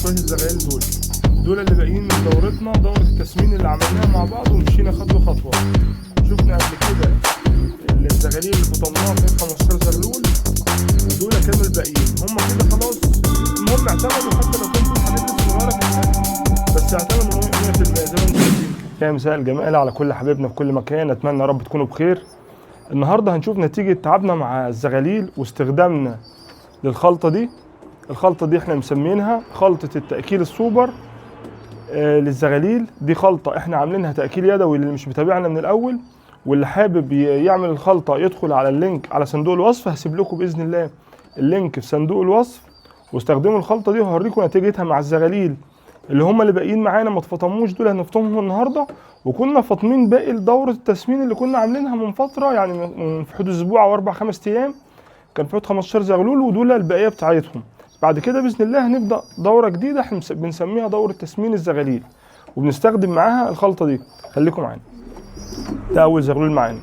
شويه الزغاليل دول اللي باقيين من دورتنا، دوره التسمين اللي عملناها مع بعض ومشينا خطوه خطوه. شفنا قبل كده الزغاليل اللي فطمناها كانت 15 زغلول، ودول كانوا الباقيين هم كده خلاص. المهم اعتمدوا حتى لو كانت الحاجات الصغيره كانت، بس اعتمدوا 100% زي ما انتم شايفين. يا مساء الجمال على كل حبايبنا في كل مكان، اتمنى يا رب تكونوا بخير. النهارده هنشوف نتيجه تعبنا مع الزغاليل واستخدامنا للخلطه دي. الخلطه دي احنا مسمينها خلطه التاكيل السوبر للزغاليل. دي خلطه احنا عاملينها تاكيل يدوي للي مش متابعنا من الاول، واللي حابب يعمل الخلطه يدخل على اللينك على صندوق الوصف. هسيب لكم باذن الله اللينك في صندوق الوصف، واستخدموا الخلطه دي وهوريكم نتيجتها مع الزغاليل اللي هم اللي باقيين معانا ما اتفطموش. دول هنفطمهم النهارده، وكنا فاطمين باقي دوره التسمين اللي كنا عاملينها من فتره، يعني من في حدود اسبوع او 4-5 ايام كان في حدود 15 زغلول، ودول البقيه بتاعتهم. بعد كده باذن الله هنبدا دوره جديده احنا بنسميها دوره تسمين الزغاليل، وبنستخدم معاها الخلطه دي. خليكم معانا. ده اول زغلول معانا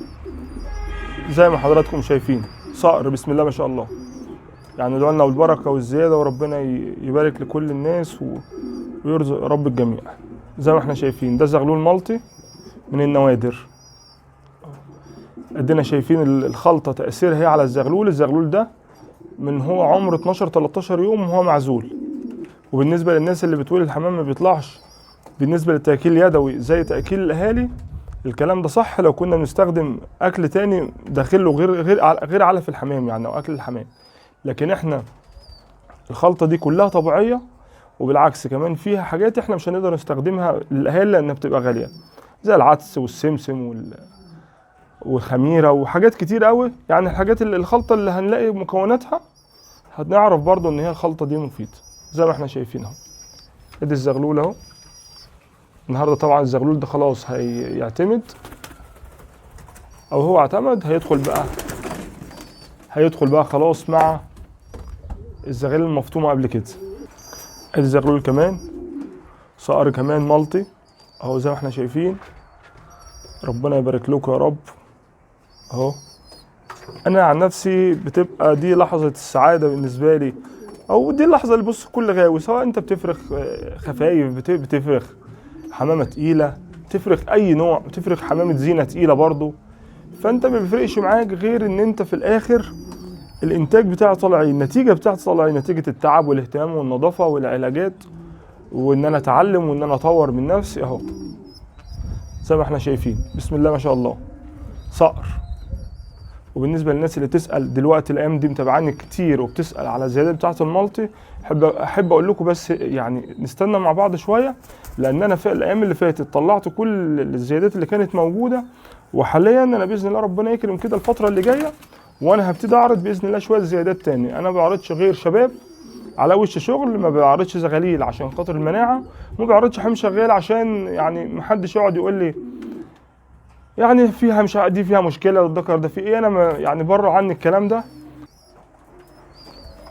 زي ما حضراتكم شايفين، صقر بسم الله ما شاء الله. يعني ادعوا لنا بالبركه والزياده، وربنا يبارك لكل الناس ويرزق رب الجميع. زي ما احنا شايفين ده زغلول ملطي من النوادر. ادينا شايفين الخلطه تاثيرها هي على الزغلول. الزغلول ده من هو عمر 12-13 يوم وهو معزول. وبالنسبه للناس اللي بتقول الحمام ما بيطلعش بالنسبه للتاكيل اليدوي زي تاكيل الاهالي، الكلام ده صح لو كنا بنستخدم اكل تاني داخله غير علف الحمام، يعني او اكل الحمام. لكن احنا الخلطه دي كلها طبيعيه، وبالعكس كمان فيها حاجات احنا مش هنقدر نستخدمها للاهالي لانها بتبقى غاليه، زي العدس والسمسم والخميره وحاجات كتير قوي. يعني الحاجات اللي الخلطه اللي هنلاقي مكوناتها هنعرف برضو ان هي الخلطه دي مفيده زي ما احنا شايفين اهو. ادي الزغلول اهو. النهارده طبعا الزغلول ده خلاص هيعتمد، او هو اعتمد، هيدخل بقى خلاص مع الزغاليل المفطومه قبل كده. ادي الزغلول كمان، صقر كمان ملطي اهو زي ما احنا شايفين. ربنا يبارك لكم يا رب اهو. انا عن نفسي بتبقى دي لحظه السعاده بالنسبه لي، او دي اللحظه اللي بص كل غاوي، سواء انت بتفرخ خفايف، بتفرخ حمامه تقيله، بتفرخ اي نوع، بتفرخ حمامه زينه تقيله برضو، فانت ما بيفرقش معاك غير ان انت في الاخر الانتاج بتاعه طالع ايه، النتيجه بتاعته طالعه ايه، نتيجه التعب والاهتمام والنظافه والعلاجات، وان انا اتعلم وان انا اطور من نفسي اهو زي ما احنا شايفين. بسم الله ما شاء الله صقر. وبالنسبه للناس اللي تسال دلوقتي الايام دي متابعاني كتير وبتسال على الزيادات بتاعه الملطي، احب اقول لكم بس يعني نستنى مع بعض شويه، لان انا في الايام اللي فاتت طلعت كل الزيادات اللي كانت موجوده، وحاليا انا باذن الله ربنا يكرم كده الفتره اللي جايه وانا هبتدي اعرض باذن الله شويه زيادات تاني. انا ما بعرضش غير شباب على وش شغل، ما بعرضش زغاليل عشان خاطر المناعه، وما بعرضش حمام شغال عشان يعني محدش يقعد يقول لي يعني فيها مش دي فيها مشكله والذكر ده في ايه. انا ما يعني بره عني الكلام ده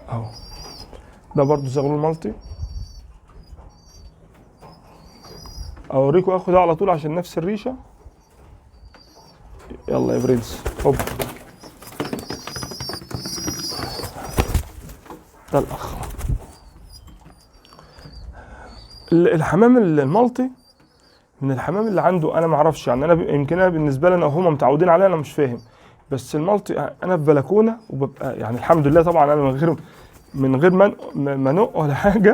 اهو. ده برضو زغلول ملطي، اوريكم اخد على طول عشان نفس الريشه. يلا يا برنس هوب. ده الاخ. الحمام الملطي من الحمام اللي عنده انا ما اعرفش، يعني انا يمكن انا بالنسبه لي هم متعودين عليها انا مش فاهم، بس الملطي انا في بلكونه وببقى يعني الحمد لله طبعا انا من غير منق ولا حاجه.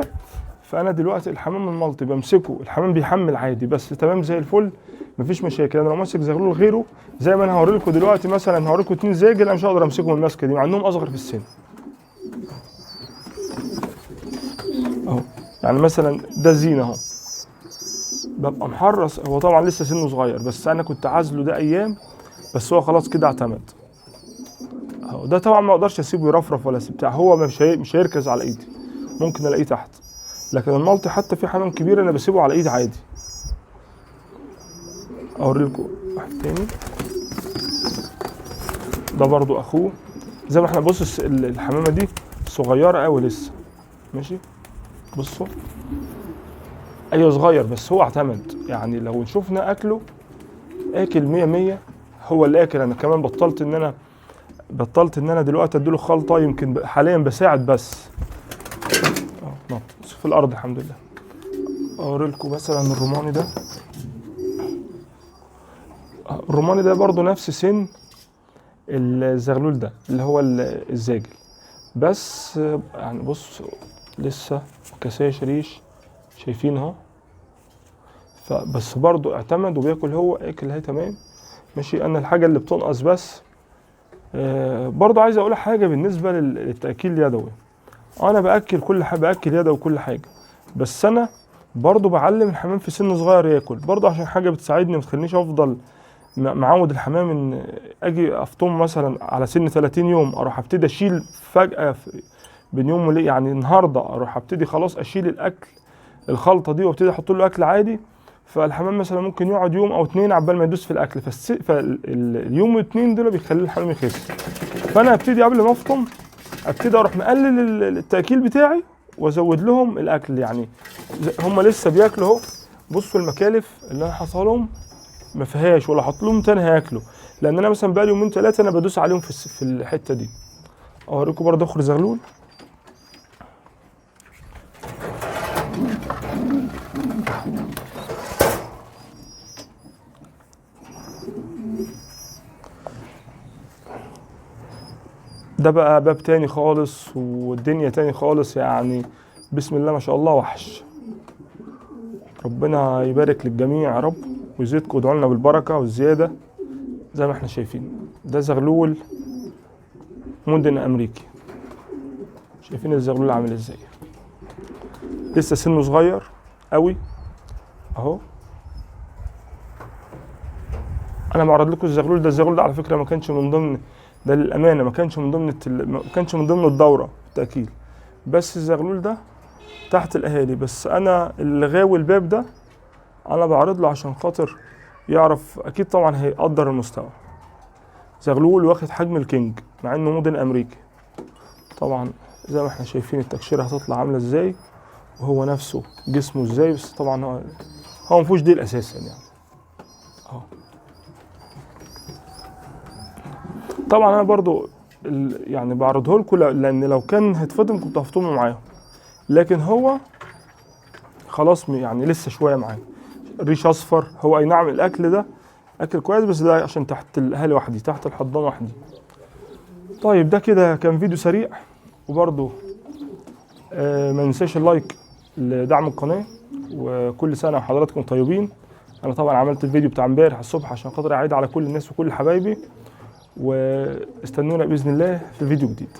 فانا دلوقتي الحمام الملطي بمسكه، الحمام بيحمل عادي بس تمام زي الفل مفيش مشاكل. انا لو ماسك زغلول غيره زي ما انا هوري لكم دلوقتي، مثلا هوريكم 2 زاجل انا مش هقدر امسكهم الماسكه دي مع انهم اصغر في السن اهو. يعني مثلا ده زينه اهو، ببقى محرص، هو طبعا لسه سنه صغير بس انا كنت عازله ده ايام، بس هو خلاص كده اعتمد اهو. ده طبعا ما اقدرش اسيبه يرفرف ولا بتاع، هو مش هيركز على ايدي، ممكن الاقيه تحت. لكن الملطي حتى في حمام كبير انا بسيبه على ايدي عادي. اوري لكم واحد تاني، ده برضو اخوه زي ما احنا. بص الحمامه دي صغيره قوي لسه ماشي، بصوا ايوه صغير بس هو اعتمد. يعني لو شفنا اكله اكل 100 هو اللي اكل. انا كمان بطلت ان انا دلوقتي اديله خلطه، يمكن حاليا بساعد بس نط في الارض الحمد لله. اوريلكم مثلا الروماني ده. الروماني ده برضو نفس سن الزغلول ده اللي هو الزاجل، بس يعني بص لسه كساش ريش شايفين اهو. فبس برضو اعتمد وبياكل، هو اكل هي تمام ماشي. انا الحاجه اللي بتنقص بس برضو عايز اقول حاجه بالنسبه للتاكيل اليدوي. انا باكل كل حاجه، باكل يدوي وكل حاجه، بس انا برضو بعلم الحمام في سن صغير ياكل برضو، عشان حاجه بتساعدني ما تخلينيش افضل معود الحمام ان اجي افطم مثلا على سن 30 يوم اروح ابتدي اشيل فجاه بين يوم وليله. يعني النهارده اروح ابتدي خلاص اشيل الاكل الخلطه دي وابتدي احط له اكل عادي، فالحمام مثلا ممكن يقعد يوم او اتنين عبال ما يدوس في الاكل، فاليوم والاتنين دول بيخلي الحمام يخس. فانا ابتدي قبل ما افطم ابتدي اروح مقلل التاكيل بتاعي وازود لهم الاكل. يعني هم لسه بياكلوا اهو، بصوا المكالف اللي انا حاطها لهم ما فيهاش ولا احط لهم تاني هياكلوا، لان انا مثلا بقالي يومين ثلاثه انا بدوس عليهم في الحته دي. اوريكم برضه اخر زغلول. ده بقى باب تاني خالص والدنيا تاني خالص، يعني بسم الله ما شاء الله وحش. ربنا يبارك للجميع يا رب ويزيدكم وادعوا لنا بالبركه والزياده. زي ما احنا شايفين ده زغلول مدن امريكي، شايفين الزغلول عامل ازاي، لسه سنه صغير قوي اهو. انا معرض لكم الزغلول ده. الزغلول ده على فكره ما كانش من ضمن، ده للامانه ما كانش من ضمن الدوره بالتاكيد، بس الزغلول ده تحت الاهالي. بس انا اللي غاوي الباب ده انا بعرض له عشان خاطر يعرف، اكيد طبعا هيقدر المستوى. زغلول واخد حجم الكينج مع انه مدن امريكي. طبعا زي ما احنا شايفين التكشيره هتطلع عامله ازاي وهو نفسه جسمه ازاي، بس طبعا هو مفيهوش ديل اساسا يعني اهو. طبعا انا برضو يعني بعرضه لكم لان لو كان هيتفضم كنت هفطمه معاهم، لكن هو خلاص يعني لسه شويه معايا. ريش اصفر، هو اي نعم الاكل ده اكل كويس بس ده عشان تحت الاهالي وحدي، تحت الحضانه وحدي. طيب ده كده كان فيديو سريع، وبرضو ما ننساش اللايك لدعم القناه، وكل سنه وحضراتكم طيبين. انا طبعا عملت الفيديو بتاع امبارح الصبح عشان خاطر اعيد على كل الناس وكل حبايبي، واستنونا باذن الله في فيديو جديد.